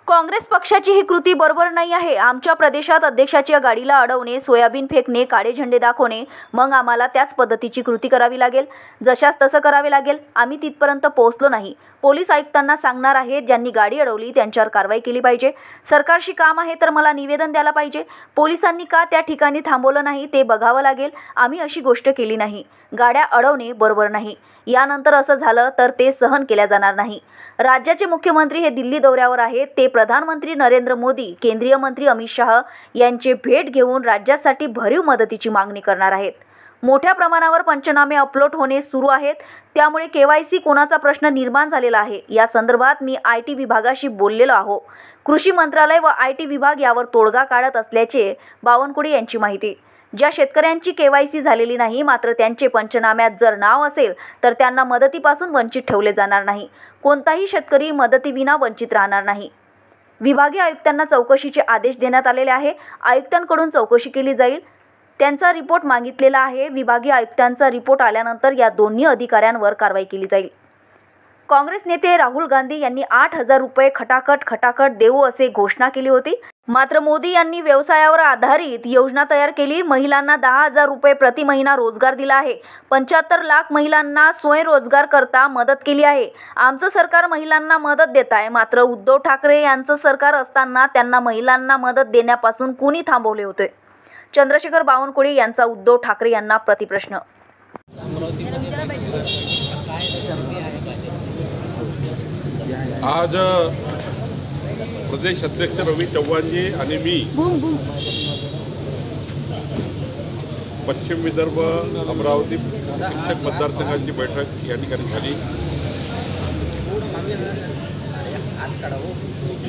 काँग्रेस पक्षाची ही कृती बरोबर नाही आहे। आमच्या प्रदेशात अध्यक्षाच्या गाडीला अडवणे, सोयाबीन फेकणे, काळे झेंडे दाखवणे, मग आम्हाला त्याच पद्धतीची कृती करावी लागेल, जशास तसं करावे लागेल। आम्ही तिथपर्यंत पोहोचलो नाही। पोलीस आयुक्तांना सांगणार आहे, ज्यांनी गाडी अडवली त्यांच्यावर कारवाई केली पाहिजे। सरकारशी काम आहे तर मला निवेदन द्यायला पाहिजे। पोलिसांनी का त्या ठिकाणी थांबवलं नाही ते बघावं लागेल। आम्ही अशी गोष्ट केली नाही। गाड्या अडवणे बरोबर नाही। यानंतर असं झालं तर ते सहन केल्या जाणार नाही। राज्याचे मुख्यमंत्री हे दिल्ली दौऱ्यावर आहेत। ते प्रधानमंत्री नरेंद्र मोदी, केंद्रीय मंत्री अमित शाह यांची भेट घेऊन राज्यासाठी भरीव मदतीची मागणी करणार आहेत। मोठ्या प्रमाणावर पंचनामे अपलोड होणे सुरू आहेत, त्यामुळे केवायसी कोणाचा प्रश्न निर्माण झालेला आहे। या संदर्भात मी आयटी विभागाशी बोललेलो आहो। कृषी मंत्रालय व आयटी विभाग यावर तोडगा काढत असल्याचे बावनकुळे यांची माहिती। ज्या शेतकऱ्यांची केवायसी झालेली नाही मात्र त्यांचे पंचनाम्यात जर नाव असेल तर त्यांना मदतीपासून वंचित ठेवले जाणार नाही। कोणताही शेतकरी मदतीविना वंचित राहणार नाही। विभागीय आयुक्तांना चौकशीचे आदेश देण्यात आलेले आहे। आयुक्तांकडून चौकशी केली जाईल, त्यांचा रिपोर्ट मागितलेला आहे। विभागीय आयुक्तांचा रिपोर्ट आल्यानंतर या दोन्ही अधिकाऱ्यांवर कारवाई केली जाईल। काँग्रेस नेते राहुल गांधी यांनी 8,000 रुपये खटाखट देऊ असे घोषणा केली होती। मात्र मोदी यांनी व्यवसायावर आधारित योजना तयार केली। महिलांना 10,000 रुपये प्रति महिना रोजगार दिला आहे। 75 लाख महिलांना स्वयंरोजगार करता मदत केली आहे। आमचं सरकार महिलांना मदत देत आहे, मात्र उद्धव ठाकरे यांचं सरकार असताना त्यांना महिलांना मदत देण्यापासून कुणी थांबवले होते? चंद्रशेखर बावनकुळे यांचा उद्धव ठाकरे यांना प्रतिप्रश्न। आज प्रदेश अध्यक्ष रवी चव्हाणजी आणि मी पश्चिम विदर्भ अमरावती शिक्षक मतदारसंघाची बैठक या ठिकाणी झाली।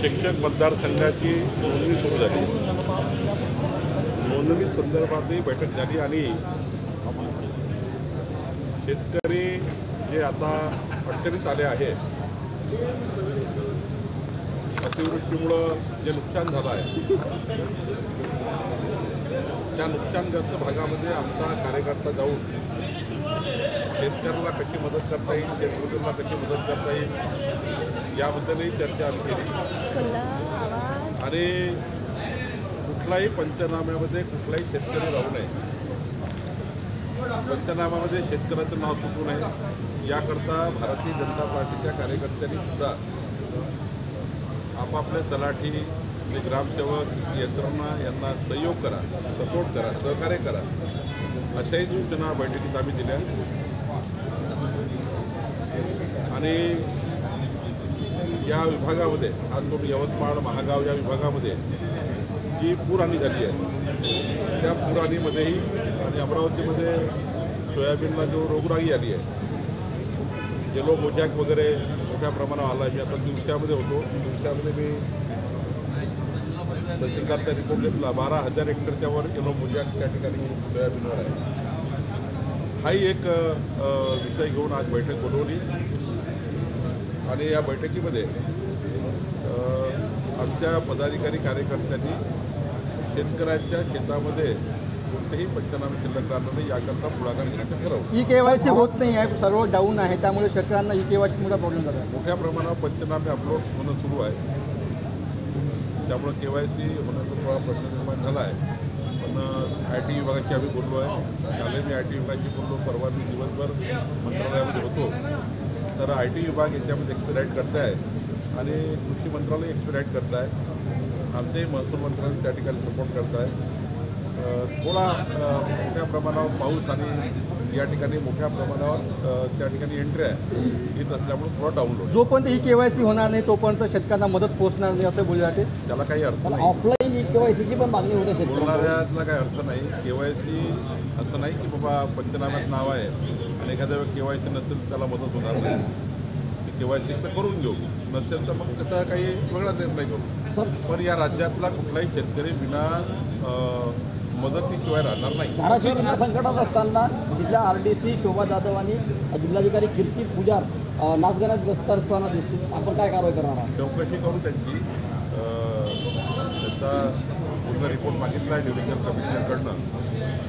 शिक्षक मतदारसंघाची नोंदणी सुरू झाली। नोंदणी संदर्भातही बैठक झाली आणि शेतकरी जे आता अडचणीत आले आहेत, अतिवृष्टीमुळं जे नुकसान झालं आहे त्या नुकसानग्रस्त भागामध्ये आमचा कार्यकर्ता जाऊन शेतकऱ्याला कशी मदत करता येईल, शेतकऱ्यांना कशी मदत करता येईल याबद्दलही चर्चा आम्ही केली। आणि कुठलाही पंचनाम्यामध्ये कुठलाही शेतकरी राहू नये, पंचनाम्यामध्ये शेतकऱ्याचं नाव चुकू नये याकरता भारतीय जनता पार्टीच्या कार्यकर्त्यांनी सुद्धा आपापल्या तलाठी आणि ग्रामसेवक यंत्रणा यांना सहयोग करा, सपोर्ट करा, सहकार्य करा अशाही सूचना बैठकीत आम्ही दिल्या। आणि या विभागामध्ये खास करून यवतमाळ महागाव या विभागामध्ये जी पूरहानी झाली आहे त्या पूरहानीमध्येही आणि अमरावतीमध्ये सोयाबीनला जो रोगराई आली आहे, येलो मोजॅक वगैरे मोठ्या प्रमाणावर आला आहे। मी आता दिवसामध्ये होतो, दिवसामध्ये मी तहसीलदारचा रिपोर्ट घेतला, 12,000 हेक्टरच्या वर येलो मोजॅक त्या ठिकाणी सोयाबीनवर आहे। हाही एक विषय घेऊन आज बैठक बोलवली आणि या बैठकीमध्ये आमच्या पदाधिकारी कार्यकर्त्यांनी शेतकऱ्यांच्या शेतामध्ये कोणतेही पंचनामे शिल्लक राहणार नाही याकरता पुढाकार घेण्याचं ठरवलं। ई केवायसी होत नाही आहे, सर्व डाऊन आहे, त्यामुळे शेतकऱ्यांना ई केवायसी मोठा प्रॉब्लेम झाला आहे। मोठ्या प्रमाणावर पंचनामे अपलोड होणं सुरू आहे, त्यामुळे केवायसी होण्याचा थोडा प्रश्न निर्माण झाला आहे। पण आयटी विभागाशी आम्ही बोललो आहे, काल मी आयटी विभागाशी बोललो, परवा मी दिवसभर मंत्रालयामध्ये होतो। तर आयटी विभाग याच्यामध्ये एक्सपेडाईट करत आहे आणि कृषी मंत्रालय एक्सपेडाईट करत आहे, आमचेही महसूल मंत्रालय त्या ठिकाणी सपोर्ट करत आहे। थोडा मोठ्या प्रमाणावर पाऊस आणि या ठिकाणी मोठ्या प्रमाणावर त्या ठिकाणी एंट्री आहे येत असल्यामुळे थोडा डाऊनलोड। जोपर्यंत ई केवायसी होणार नाही तोपर्यंत शेतकऱ्यांना मदत पोहोचणार नाही असं बोलले जाते। त्याला काही अर्थ नाही। ऑफलाईन ई केवायसीची पण मागणी होते बोलणाऱ्यातला काही अर्थ नाही। केवायसी असं नाही की बाबा पंचनाम्यात नाव आहे आणि एखाद्या वेळी केवायसी नसेल तर त्याला मदत होणार नाही। केवायसी तर करून घेऊ, नसेल तर मग त्याचा काही वेगळा निर्णय करू। पण या राज्यातला कुठलाही शेतकरी बिना मदतीशिवाय राहणार नाही। धाराशिव संकटात असताना जिल्हा RDC शोभा जाधव आणि जिल्हाधिकारी कीर्ती पुजार नाचगाण्यात ग्रस्त असताना दिसतील, आपण काय कारवाई करणार आहात? चौकशी करू त्यांची, त्याचा पूर्ण रिपोर्ट मागितला आहे डिव्हिजनल कमिशनरकडनं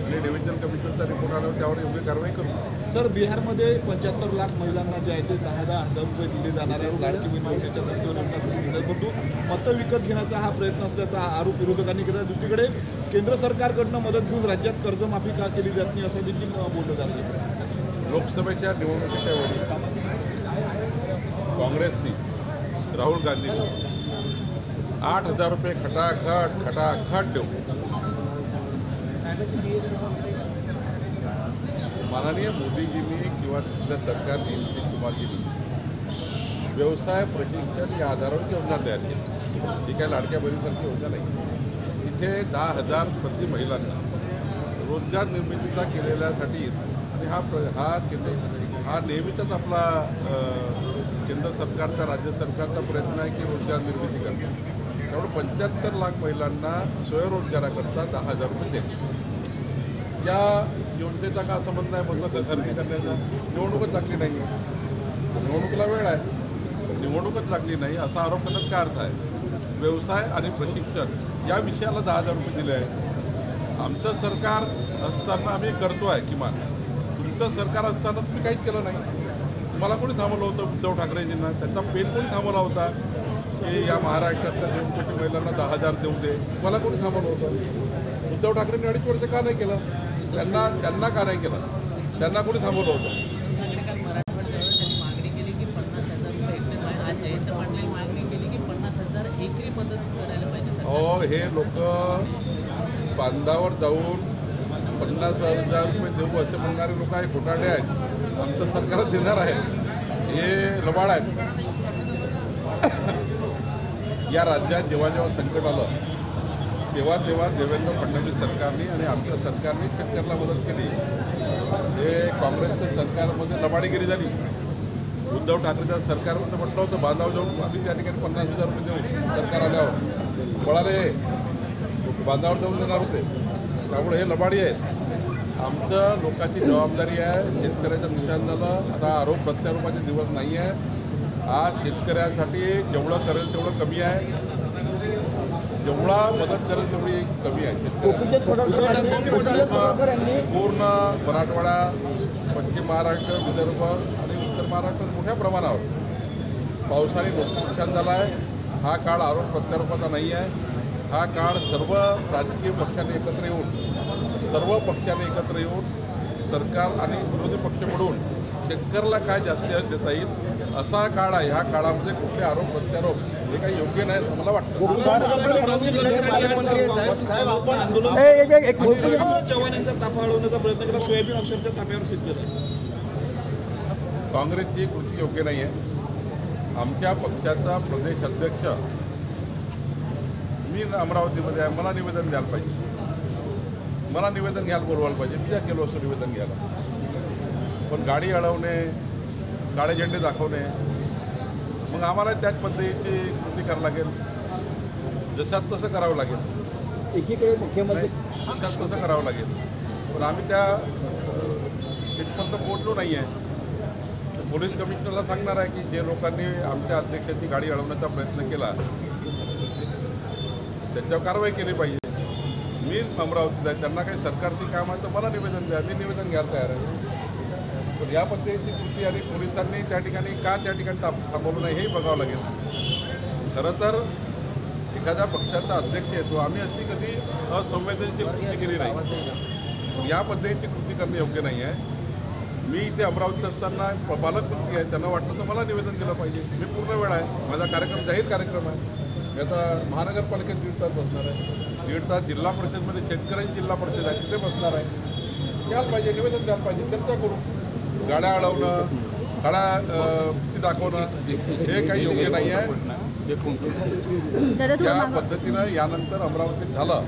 आणि डिव्हिजनल कमिशनरचा रिपोर्ट आल्यावर त्यावर योग्य कारवाई करू. सर, बिहारमध्ये 75 लाख महिलांना जे आहे ते 10,000 रुपये दिले जाणार आहे. लाडकी बहीण योजनेच्या धर्तीवर नेमका सुरू केला, परंतु मतं विकत घेण्याचा हा प्रयत्न असल्याचा आरोप विरोधकांनी केला. दुसरीकडे केंद्र सरकारकडनं मदत घेऊन राज्यात कर्जमाफी का केली जात नाही असं देखील बोललं जातं. लोकसभेच्या निवडणुकीच्या वेळी काँग्रेसनी राहुल गांधींनी 8,000 रुपये खटाखट देऊ माननीय मोदीजींनी किंवा दुसऱ्या सरकारने नितीश कुमारजींनी व्यवसाय प्रशिक्षण या आधारावर योजना तयार केली. ही काय लाडक्या बहिणीसारखी योजना नाही. इथे 10,000 प्रति महिलांना रोजगार निर्मितीचा केलेल्यासाठी आणि हा नेहमीचाच आपला केंद्र सरकारचा राज्य सरकारचा प्रयत्न आहे की रोजगार निर्मिती करणे. त्यामुळे 75 लाख महिलांना स्वयंरोजगाराकरता 10,000 रुपये देणे. या योजनेचा का संबंध आहे म्हटलं तर खरेदी करण्याचा निवडणूकच लागली नाही आहे. निवडणुकीला वेळ आहे, निवडणूकच लागली नाही असा आरोप करण्यात काय अर्थ आहे. व्यवसाय आणि प्रशिक्षण या विषयाला 10,000 रुपये दिले आहे. आमचं सरकार असताना आम्ही करतो आहे किमान. तुमचं सरकार असताना तुम्ही काहीच केलं नाही. तुम्हाला कोणी थांबवलं होतं? उद्धव ठाकरेजींना. त्यांचा पेन कोणी थांबवला होता की या महाराष्ट्रातल्या 2 कोटी महिलांना 10,000 देऊ दे? तुम्हाला कोणी थांबवलं होतं? उद्धव ठाकरेंनी 2.5 वर्ष का नाही केलं? त्यांना का नाही केलं? त्यांना कोणी थांबवलं होतं? मागणी केली की 50,000 रुपये हेक्टर. आज जयंत पाटलांनी मागणी केली की 50,000 एकरी मदत करायला पाहिजे. हो, हे लोक बांधावर जाऊन 50,000 रुपये देऊ असे म्हणणारे लोक आहे, खोटाडे आहेत. आमचं सरकारच देणार आहे, हे लबाड आहेत. या राज्यात जेव्हा जेव्हा संकट आलं तेव्हा देवेंद्र फडणवीस सरकारने आणि आमच्या सरकारने शेतकऱ्याला मदत केली. हे काँग्रेसच्या सरकारमध्ये लबाडीगिरी झाली. उद्धव ठाकरेच्या सरकारमध्ये म्हटलं होतं बांधावर जाऊन आम्ही त्या ठिकाणी 50,000 रुपये देऊ. सरकार आल्यावर पळाले, बांधावर जाऊन देणार होते. त्यामुळे हे लबाडी आहेत. आमचं लोकांची जबाबदारी आहे. शेतकऱ्याचं नुकसान झालं, आता आरोप प्रत्यारोपाचे दिवस नाही आहे. आज शेतकऱ्यांसाठी जेवढं करेल तेवढं कमी आहे, जेवढा मदत करेल तेवढी कमी आहे. पूर्ण मराठवाडा, पश्चिम महाराष्ट्र, विदर्भ आणि उत्तर महाराष्ट्रात मोठ्या प्रमाणावर पावसाने नुकसान झालं आहे. हा काळ आरोप प्रत्यारोपाचा नाही आहे. हा काळ सर्व राजकीय पक्षांनी एकत्र येऊन सरकार आणि विरोधी पक्ष मिळून शेतकऱ्याला काय जास्तीत देता येईल असा काळ आहे. ह्या काळामध्ये कुठले आरोप प्रत्यारोप हे काही योग्य नाही असं मला वाटतं. चव्हाण यांचा ताफा अडवण्याचा प्रयत्न केला. सोयाबीन अक्षरच्या ताफ्यावर शिजलेला आहे. काँग्रेसची कृती योग्य नाही आहे. आमच्या पक्षाचा प्रदेश अध्यक्ष मी अमरावतीमध्ये आहे, मला निवेदन द्यायला पाहिजे. मला निवेदन घ्यायला बोलवायला पाहिजे. मी गेलो असं निवेदन घ्यायला. पण गाडी अडवणे, काळे झेंडे दाखवणे, मग आम्हाला त्याच पद्धतीची कृती करावं लागेल. जशात तसं करावं लागेल. एकीकडे मुख्यमंत्री जशात तसं करावं लागेल. पण आम्ही त्या तिथपर्यंत पोहोचलो नाही आहे. पोलीस कमिशनरला सांगणार आहे की जे लोकांनी आमच्या अध्यक्षाची गाडी अडवण्याचा प्रयत्न केला त्याच्यावर कारवाई केली पाहिजे. मी अमरावतीत आहे, त्यांना काही सरकारची काम आहे तर मला निवेदन द्या, मी निवेदन घ्यायला तयार आहे. पण या पद्धतीची कृती आणि पोलिसांनी त्या ठिकाणी थांबवलं नाही हेही बघावं लागेल. खरं तर एखाद्या पक्षाचा अध्यक्ष येतो, आम्ही अशी कधी असंवेदनशील कृती केली नाही. या पद्धतीची कृती करणं योग्य नाही आहे. मी इथे अमरावतीत असताना पालकमंत्री आहे, त्यांना वाटलं तर मला निवेदन दिलं पाहिजे. मी पूर्ण वेळ आहे, माझा कार्यक्रम जाहीर कार्यक्रम आहे. मी आता महानगरपालिकेत 1.5 तास बसणार आहे. 1.5 तास जिल्हा परिषदमध्ये शेतकऱ्यांची जिल्हा परिषद आहे तिथे बसणार आहे. द्यायला पाहिजे, निवेदन द्यायला पाहिजे, चर्चा करू. गाड्या अडवणं, गाड्या दाखवणं हे काही योग्य नाही आहे. या पद्धतीनं यानंतर अमरावतीत झालं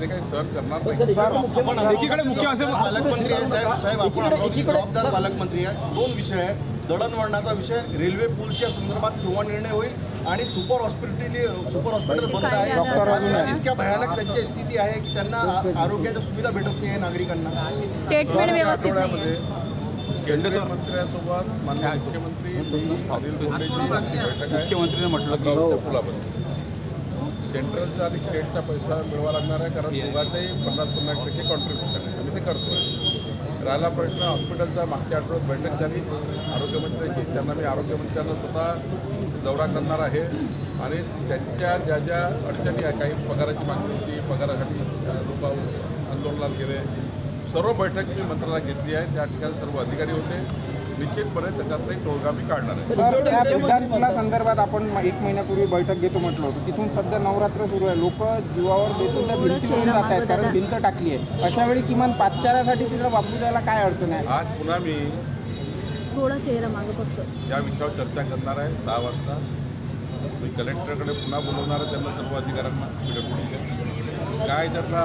ते काही सहन करणार नाही. एकीकडे मुख्य असेल पालकमंत्री आहे साहेब आपण अमरावती जबाबदार पालकमंत्री आहे. 2 विषय आहेत. दळणवळणाचा विषय, रेल्वे पूलच्या संदर्भात केव्हा निर्णय होईल आणि सुपर हॉस्पिटल बंद आहे. इतक्या भयानक त्यांची स्थिती आहे की त्यांना आरोग्याच्या सुविधा भेटत नाही आहे नागरिकांना. स्टेटमेंट व्यवस्थित नाही. केंद्रीय मंत्र्यांसोबत माननीय मुख्यमंत्री अनिल बोंडेजी बैठक आहे. मुख्यमंत्र्यांनी म्हटलं की पुलाबद्दल सेंट्रलचा आणि स्टेटचा पैसा मिळवा लागणार आहे, कारण दोघांचाही 50-50% कॉन्ट्रीब्युशन आहे, आम्ही ते करतो आहे. राहिला प्रश्न हॉस्पिटलचा, मागच्या आठवड्यात बैठक झाली आरोग्यमंत्र्यांची, त्यांना मी आरोग्यमंत्र्यांना स्वतः दौरा करणार आहे आणि त्यांच्या ज्या ज्या अडचणी आहे, काही पगाराची मागणी होती, पगारासाठी लोक आंदोलनाला गेले, सर्व बैठक मी मंत्रालयात घेतली आहे. त्या ठिकाणी सर्व अधिकारी होते. निश्चितपणे त्याच्यातही तोडगा मी काढणार आहे. सर, त्या बुलढाणा संदर्भात आपण 1 महिन्यापूर्वी बैठक घेतो म्हटलं होतं, तिथून सध्या नवरात्र सुरू आहे, लोक जीवावर बेतून त्या भिंतीवरून जात आहेत, कारण भिंत टाकली आहे. अशा वेळी किमान पादचारासाठी तिथं वापरू द्यायला काय अडचण आहे? आज पुन्हा मी थोडा चेहरा मागं फक्त या विषयावर चर्चा करणार आहे. 6 वाजता मी कलेक्टरकडे पुन्हा बोलवणार आहे, त्यांना सर्व अधिकाऱ्यांना PWD काय त्यातला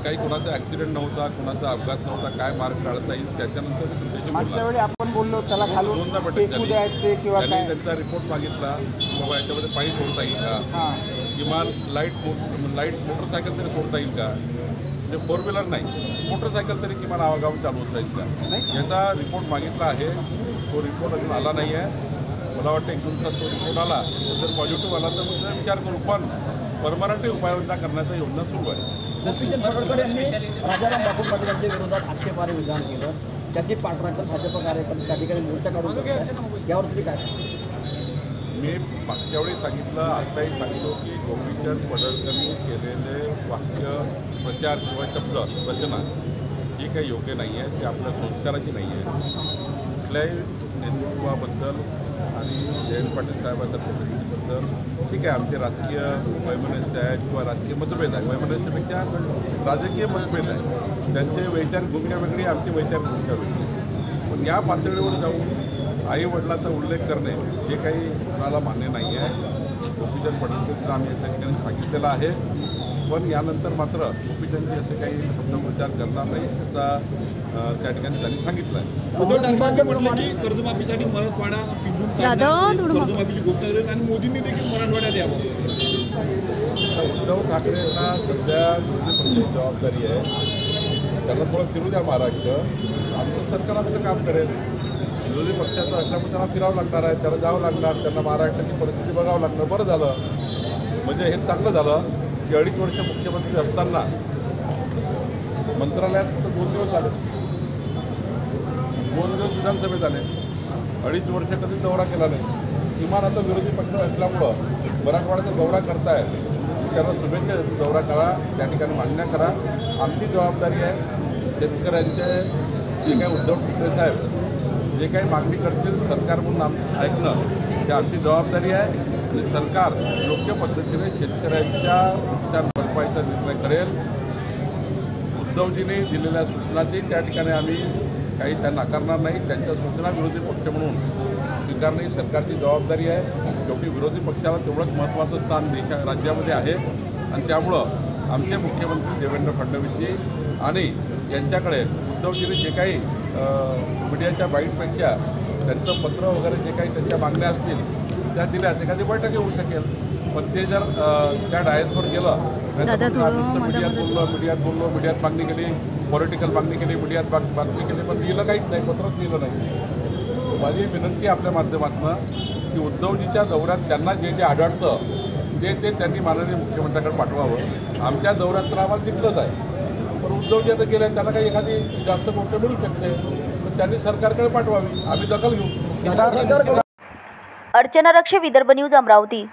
काही कोणाचा ॲक्सिडेंट नव्हता, कोणाचा अपघात नव्हता, काय मार्ग काढता येईल त्याच्यानंतर मी तुमच्याशी मागच्या वेळी आपण बोललो त्याला घालून दोनदा बैठक फेकू झाली. द्यायचे किंवा त्यांनी काय? त्यांचा रिपोर्ट मागितला, बाबा याच्यामध्ये पाणी सोडता येईल का, हां, किमान लाईट मोटरसायकल तरी सोडता येईल का, म्हणजे 4 व्हीलर नाही, मोटरसायकल तरी किमान आवागाव चालवता येईल का, याचा रिपोर्ट मागितला आहे. तो रिपोर्ट अजून आला नाही आहे. मला वाटतं 1 दिवसात तो रिपोर्ट आला, जर पॉझिटिव्ह आला तर मग विचार करू, पण परमनंट उपाययोजना करण्याचा योजना सुरू आहे. गोपीचंद पडळकर यांनी राजाराम बापू पाटील यांच्या विरोधात आक्षेपार्ह विधान केलं, त्याची पाठराखण भाजप कार्यकर्ते त्या ठिकाणी मोर्चा काढून यावर तरी काय? मी मागच्या वेळी सांगितलं, आत्ताही सांगितलं की गोपीचंद पडळकरांनी केलेले वाक्य, प्रचार किंवा शब्द रचना ही काही योग्य नाही आहे, ती आपल्या संस्काराची नाही आहे. कुठल्याही नेतृत्वाबद्दल आणि जयंत पाटील साहेबांच्या प्रतिनिधीबद्दल ठीक आहे, आमचे राजकीय वैमनस्य आहेत किंवा राजकीय मतभेद आहे, वैमनस्यापेक्षा राजकीय मतभेद आहे, त्यांचे वैचारिक भूमिका वेगळी, आमची वैचारिक भूमिका वेगळी. पण या पातळीवर जाऊन आईवडिलांचा उल्लेख करणे हे काही कोणाला मान्य नाही आहे. गोपीचंद पडळकरांना आम्ही त्या ठिकाणी सांगितलेलं आहे, पण यानंतर मात्र गोपीचंदजी असे काही शब्दप्रचार करणार नाही, त्याचा त्या ठिकाणी त्यांनी सांगितलं आहे. उद्धव ठाकरे म्हटलं की कर्जमाफीसाठी मराठवाडा पिंजून कर्जमाफीची घोषणा करेल आणि मोदींनी देखील मराठवाड्यात यावं. उद्धव ठाकरेंना सध्या विरोधी पक्षाची जबाबदारी आहे, त्यांना थोडं फिरू द्या महाराष्ट्र, आमचं सरकार आमचं काम करेल. विरोधी पक्षाचं असल्यामुळे त्यांना फिरावं लागणार आहे, त्याला जावं लागणार, त्यांना महाराष्ट्राची परिस्थिती बघावं लागणार. बरं झालं, म्हणजे हे चांगलं झालं की 2.5 वर्ष मुख्यमंत्री असताना मंत्रालयात 2 दिवस झाले, 2 दिवस विधानसभेत आले, 2.5 वर्ष कधी दौरा केला नाही. किमान आता विरोधी पक्ष असल्यामुळं मराठवाड्याचा दौरा करताय, त्यांना शुभेच्छा देतो, दौरा करा, त्या ठिकाणी मान्य करा. आमची जबाबदारी आहे शेतकऱ्यांचे जे काही उद्धव ठाकरे साहेब जे काही मागणी करतील सरकार म्हणून आमचं ऐकणं ही आमची जबाबदारी आहे. आणि सरकार योग्य पद्धतीने शेतकऱ्यांच्या नुकसान भरपाईचा निर्णय करेल. उद्धवजींनी दिलेल्या सूचनाची त्या ठिकाणी आम्ही काही त्या नाकारणार नाही. त्यांच्या सूचना विरोधी पक्ष म्हणून स्वीकारणं ही सरकारची जबाबदारी आहे. शेवटी विरोधी पक्षाला तेवढंच महत्त्वाचं स्थान राज्यामध्ये आहे आणि त्यामुळं आमचे मुख्यमंत्री देवेंद्र फडणवीसजी आणि यांच्याकडे उद्धवजींनी जे काही मीडियाच्या बाईटपेक्षा त्यांचं पत्र वगैरे जे काही त्यांच्या मागण्या असतील त्या दिल्यात, एखादी बैठक होऊ शकेल. पण ते जर त्या डायसवर गेलं, मीडियात मागणी केली, पॉलिटिकल मागणी केली, मीडियात मागणी केली, पण लिहिलं काहीच नाही, पत्रच लिहिलं नाही. माझी विनंती आपल्या माध्यमातून की उद्धवजीच्या दौऱ्यात त्यांना जे जे आढळतं ते त्यांनी माननीय मुख्यमंत्र्यांकडे पाठवावं. आमच्या दौऱ्यात तर आम्हाला दिसलंच आहे, पण उद्धवजी आता गेले, त्यांना काही एखादी जास्त गोष्ट मिळू शकते, पण त्यांनी सरकारकडे पाठवावी, आम्ही दखल घेऊ. अर्चना रक्षे, विदर्भ न्यूज, अमरावती.